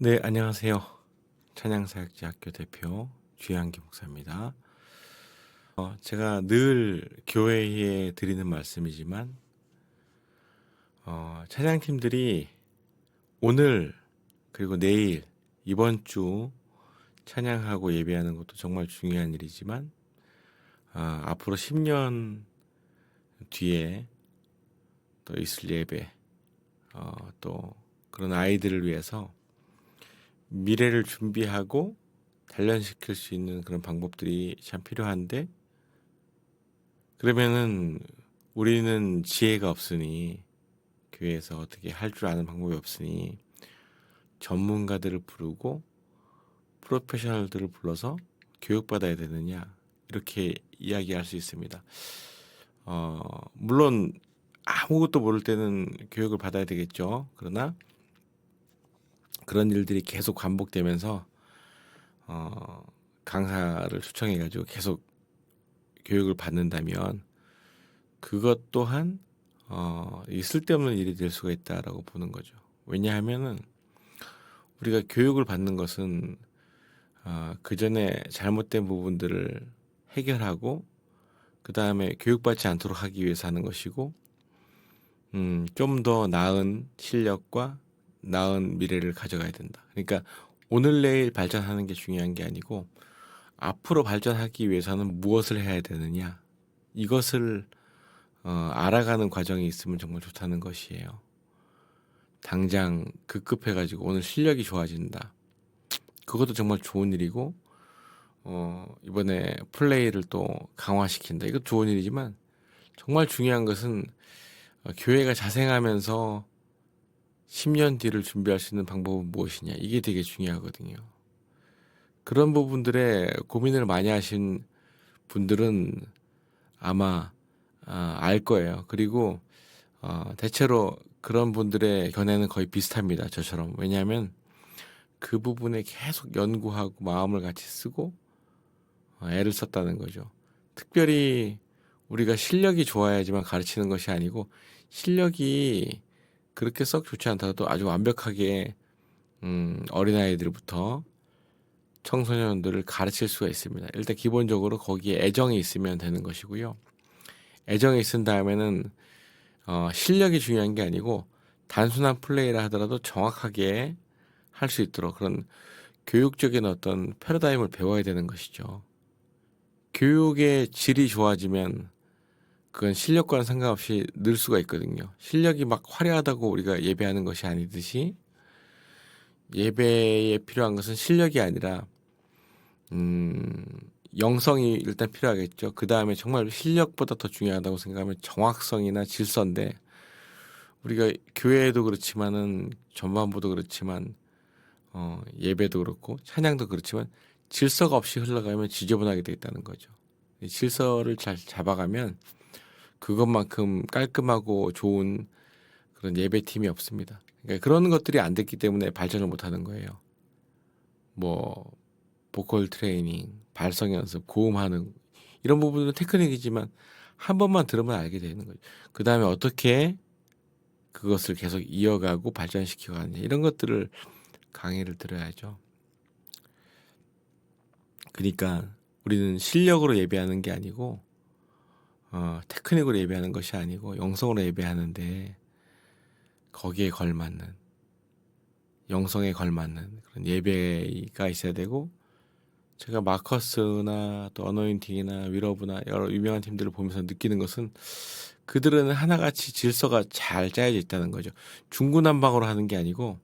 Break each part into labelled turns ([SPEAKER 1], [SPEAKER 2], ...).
[SPEAKER 1] 네, 안녕하세요. 찬양사역지학교 대표 주양기 목사입니다. 제가 늘 교회에 드리는 말씀이지만, 찬양팀들이 오늘 그리고 내일 이번 주 찬양하고 예배하는 것도 정말 중요한 일이지만, 앞으로 10년 뒤에 또 있을 예배, 또 그런 아이들을 위해서 미래를 준비하고 단련시킬 수 있는 그런 방법들이 참 필요한데, 그러면은 우리는 지혜가 없으니, 교회에서 어떻게 할 줄 아는 방법이 없으니 전문가들을 부르고 프로페셔널들을 불러서 교육받아야 되느냐, 이렇게 이야기할 수 있습니다. 물론 아무것도 모를 때는 교육을 받아야 되겠죠. 그러나 그런 일들이 계속 반복되면서 강사를 초청해가지고 계속 교육을 받는다면 그것 또한 이 쓸데없는 일이 될 수가 있다라고 보는 거죠. 왜냐하면은 우리가 교육을 받는 것은 그 전에 잘못된 부분들을 해결하고 그 다음에 교육받지 않도록 하기 위해서 하는 것이고, 좀 더 나은 실력과 나은 미래를 가져가야 된다. 그러니까 오늘 내일 발전하는 게 중요한 게 아니고 앞으로 발전하기 위해서는 무엇을 해야 되느냐, 이것을 알아가는 과정이 있으면 정말 좋다는 것이에요. 당장 급급해가지고 오늘 실력이 좋아진다, 그것도 정말 좋은 일이고, 이번에 플레이를 또 강화시킨다, 이것도 좋은 일이지만 정말 중요한 것은 교회가 자생하면서 10년 뒤를 준비할 수 있는 방법은 무엇이냐, 이게 되게 중요하거든요. 그런 부분들에 고민을 많이 하신 분들은 아마 알 거예요. 그리고 대체로 그런 분들의 견해는 거의 비슷합니다. 저처럼. 왜냐하면 그 부분에 계속 연구하고 마음을 같이 쓰고 애를 썼다는 거죠. 특별히 우리가 실력이 좋아야지만 가르치는 것이 아니고, 실력이 그렇게 썩 좋지 않더라도 아주 완벽하게 어린아이들부터 청소년들을 가르칠 수가 있습니다. 일단 기본적으로 거기에 애정이 있으면 되는 것이고요. 애정이 있은 다음에는 실력이 중요한 게 아니고 단순한 플레이를 하더라도 정확하게 할 수 있도록 그런 교육적인 어떤 패러다임을 배워야 되는 것이죠. 교육의 질이 좋아지면 그건 실력과는 상관없이 늘 수가 있거든요. 실력이 막 화려하다고 우리가 예배하는 것이 아니듯이, 예배에 필요한 것은 실력이 아니라 영성이 일단 필요하겠죠. 그 다음에 정말 실력보다 더 중요하다고 생각하면 정확성이나 질서인데, 우리가 교회에도 그렇지만은 전반부도 그렇지만 예배도 그렇고 찬양도 그렇지만 질서가 없이 흘러가면 지저분하게 되겠다는 거죠. 이 질서를 잘 잡아가면 그것만큼 깔끔하고 좋은 그런 예배팀이 없습니다. 그러니까 그런 것들이 안 됐기 때문에 발전을 못하는 거예요. 뭐 보컬 트레이닝, 발성 연습, 고음하는 이런 부분은 테크닉이지만 한 번만 들으면 알게 되는 거죠. 그 다음에 어떻게 그것을 계속 이어가고 발전시켜 가느냐, 이런 것들을 강의를 들어야죠. 그러니까 우리는 실력으로 예배하는 게 아니고 테크닉으로 예배하는 것이 아니고 영성으로 예배하는데, 거기에 걸맞는, 영성에 걸맞는 그런 예배가 있어야 되고, 제가 마커스나 또 어노인팅이나 위러브나 여러 유명한 팀들을 보면서 느끼는 것은 그들은 하나같이 질서가 잘 짜여져 있다는 거죠. 중구난방으로 하는 게 아니고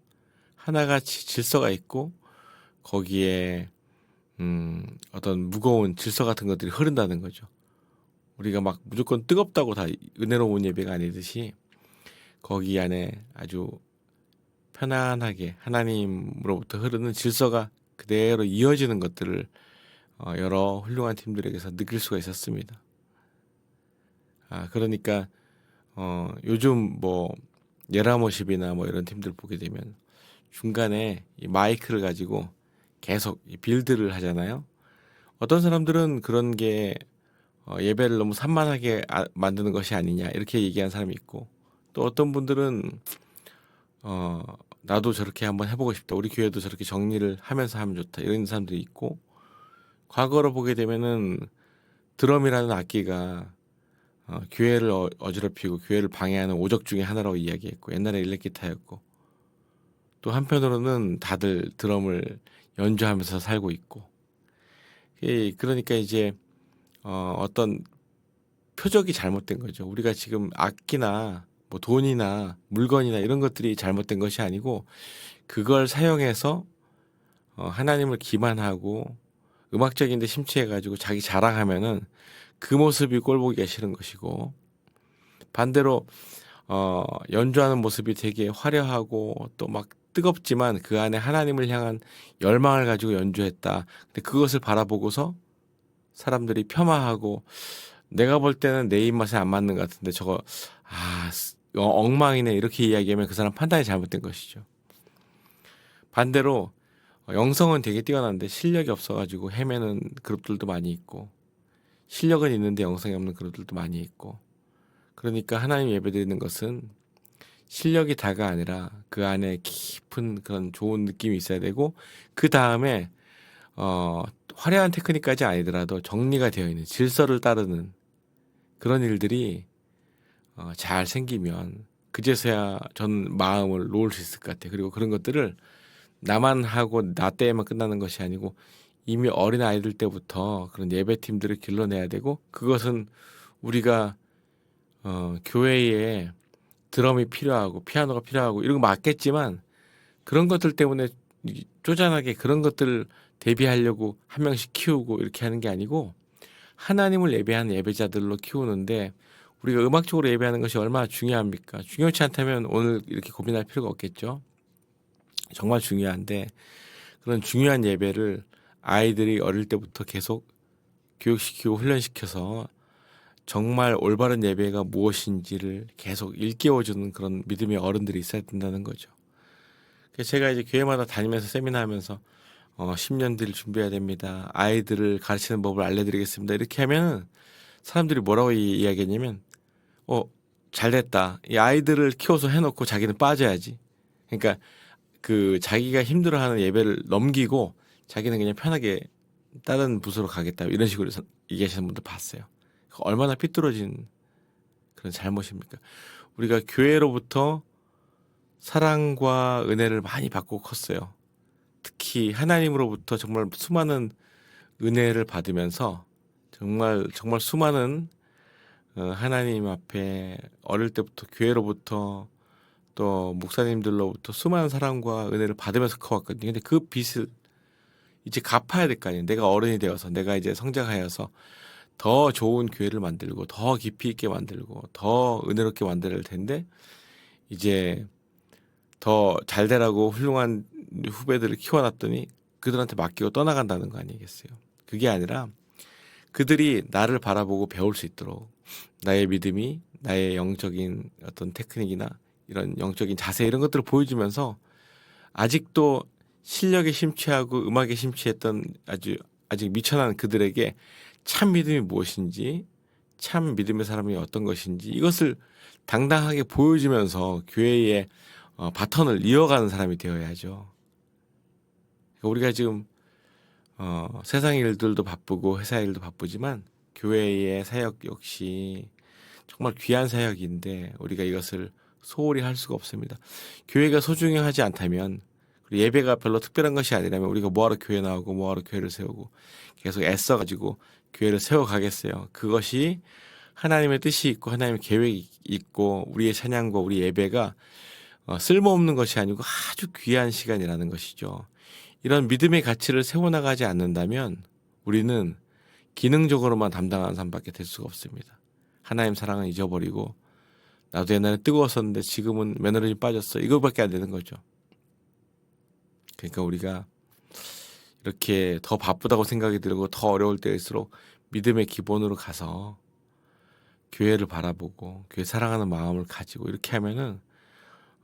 [SPEAKER 1] 하나같이 질서가 있고, 거기에 어떤 무거운 질서 같은 것들이 흐른다는 거죠. 우리가 막 무조건 뜨겁다고 다 은혜로운 예배가 아니듯이 거기 안에 아주 편안하게 하나님으로부터 흐르는 질서가 그대로 이어지는 것들을 여러 훌륭한 팀들에게서 느낄 수가 있었습니다. 그러니까 요즘 뭐 예라모십이나 뭐 이런 팀들 보게 되면 중간에 이 마이크를 가지고 계속 이 빌드를 하잖아요. 어떤 사람들은 그런 게 예배를 너무 산만하게 만드는 것이 아니냐, 이렇게 얘기하는 사람이 있고, 또 어떤 분들은 나도 저렇게 한번 해보고 싶다. 우리 교회도 저렇게 정리를 하면서 하면 좋다. 이런 사람들이 있고, 과거로 보게 되면은 드럼이라는 악기가 교회를 어지럽히고 교회를 방해하는 오적 중에 하나라고 이야기했고, 옛날에 일렉기타였고, 또 한편으로는 다들 드럼을 연주하면서 살고 있고, 그러니까 이제 어떤 표적이 잘못된 거죠. 우리가 지금 악기나 뭐 돈이나 물건이나 이런 것들이 잘못된 것이 아니고, 그걸 사용해서 하나님을 기만하고 음악적인 데 심취해 가지고 자기 자랑하면은 그 모습이 꼴보기가 싫은 것이고, 반대로 연주하는 모습이 되게 화려하고 또 막 뜨겁지만 그 안에 하나님을 향한 열망을 가지고 연주했다. 근데 그것을 바라보고서 사람들이 폄하하고, 내가 볼 때는 내 입맛에 안 맞는 것 같은데 저거 엉망이네, 이렇게 이야기하면 그 사람 판단이 잘못된 것이죠. 반대로 영성은 되게 뛰어난데 실력이 없어가지고 헤매는 그룹들도 많이 있고, 실력은 있는데 영성이 없는 그룹들도 많이 있고, 그러니까 하나님 예배드리는 것은 실력이 다가 아니라 그 안에 깊은 그런 좋은 느낌이 있어야 되고, 그 다음에 화려한 테크닉까지 아니더라도 정리가 되어 있는 질서를 따르는 그런 일들이 잘 생기면 그제서야 전 마음을 놓을 수 있을 것 같아요. 그리고 그런 것들을 나만 하고 나 때에만 끝나는 것이 아니고 이미 어린 아이들 때부터 그런 예배팀들을 길러내야 되고, 그것은 우리가 교회에 드럼이 필요하고 피아노가 필요하고 이런 거 맞겠지만, 그런 것들 때문에 쪼잔하게 그런 것들을 대비하려고 한 명씩 키우고 이렇게 하는 게 아니고, 하나님을 예배하는 예배자들로 키우는데, 우리가 음악적으로 예배하는 것이 얼마나 중요합니까? 중요치 않다면 오늘 이렇게 고민할 필요가 없겠죠. 정말 중요한데, 그런 중요한 예배를 아이들이 어릴 때부터 계속 교육시키고 훈련시켜서 정말 올바른 예배가 무엇인지를 계속 일깨워주는 그런 믿음의 어른들이 있어야 된다는 거죠. 그래서 제가 이제 교회마다 다니면서 세미나 하면서 10년 뒤를 준비해야 됩니다. 아이들을 가르치는 법을 알려드리겠습니다. 이렇게 하면 사람들이 뭐라고 이야기했냐면, 어, 잘됐다. 이 아이들을 키워서 해놓고 자기는 빠져야지. 그러니까 그 자기가 힘들어하는 예배를 넘기고 자기는 그냥 편하게 다른 부서로 가겠다, 이런 식으로 얘기하시는 분들 봤어요. 얼마나 삐뚤어진 그런 잘못입니까? 우리가 교회로부터 사랑과 은혜를 많이 받고 컸어요. 특히 하나님으로부터 정말 수많은 은혜를 받으면서 정말 정말 수많은 하나님 앞에 어릴 때부터 교회로부터 또 목사님들로부터 수많은 사랑과 은혜를 받으면서 커왔거든요. 근데 그 빚을 이제 갚아야 될 거 아니에요. 내가 어른이 되어서, 내가 이제 성장하여서 더 좋은 교회를 만들고 더 깊이 있게 만들고 더 은혜롭게 만들 텐데, 이제 더 잘되라고 훌륭한 후배들을 키워놨더니 그들한테 맡기고 떠나간다는 거 아니겠어요? 그게 아니라 그들이 나를 바라보고 배울 수 있도록 나의 믿음이, 나의 영적인 어떤 테크닉이나 이런 영적인 자세, 이런 것들을 보여주면서 아직도 실력에 심취하고 음악에 심취했던 아직 미천한 그들에게 참 믿음이 무엇인지, 참 믿음의 사람이 어떤 것인지, 이것을 당당하게 보여주면서 교회의 바턴을 이어가는 사람이 되어야죠. 우리가 지금 세상 일들도 바쁘고 회사 일도 바쁘지만 교회의 사역 역시 정말 귀한 사역인데, 우리가 이것을 소홀히 할 수가 없습니다. 교회가 소중하지 않다면, 그리고 예배가 별로 특별한 것이 아니라면 우리가 뭐하러 교회 나오고 뭐하러 교회를 세우고 계속 애써가지고 교회를 세워가겠어요. 그것이 하나님의 뜻이 있고 하나님의 계획이 있고 우리의 찬양과 우리 예배가 쓸모없는 것이 아니고 아주 귀한 시간이라는 것이죠. 이런 믿음의 가치를 세워나가지 않는다면 우리는 기능적으로만 담당하는 삶밖에 될 수가 없습니다. 하나님 사랑은 잊어버리고, 나도 옛날에 뜨거웠었는데 지금은 매너리즘이 빠졌어, 이거밖에 안 되는 거죠. 그러니까 우리가 이렇게 더 바쁘다고 생각이 들고 더 어려울 때일수록 믿음의 기본으로 가서 교회를 바라보고 교회 사랑하는 마음을 가지고 이렇게 하면은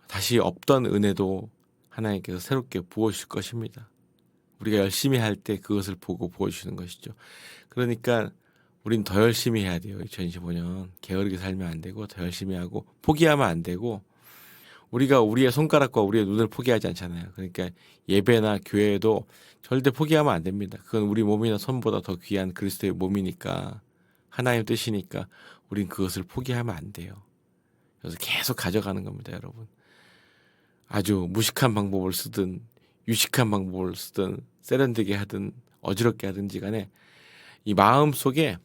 [SPEAKER 1] 다시 없던 은혜도 하나님께서 새롭게 부어주실 것입니다. 우리가 열심히 할 때 그것을 보고 부어주시는 것이죠. 그러니까 우린 더 열심히 해야 돼요. 2025년 게으르게 살면 안 되고 더 열심히 하고 포기하면 안 되고, 우리가 우리의 손가락과 우리의 눈을 포기하지 않잖아요. 그러니까 예배나 교회도 절대 포기하면 안 됩니다. 그건 우리 몸이나 손보다 더 귀한 그리스도의 몸이니까 하나님의 뜻이니까 우린 그것을 포기하면 안 돼요. 그래서 계속 가져가는 겁니다, 여러분. 아주 무식한 방법을 쓰든 유식한 방법을 쓰든 세련되게 하든 어지럽게 하든지 간에 이 마음 속에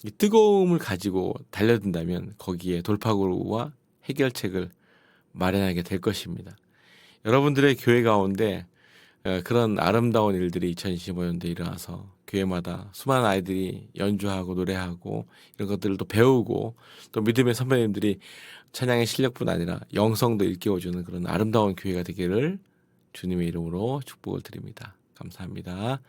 [SPEAKER 1] 이 뜨거움을 가지고 달려든다면 거기에 돌파구와 해결책을 마련하게 될 것입니다. 여러분들의 교회 가운데 그런 아름다운 일들이 2025년도에 일어나서 교회마다 수많은 아이들이 연주하고 노래하고 이런 것들을 또 배우고 또 믿음의 선배님들이 찬양의 실력뿐 아니라 영성도 일깨워주는 그런 아름다운 교회가 되기를 주님의 이름으로 축복을 드립니다. 감사합니다.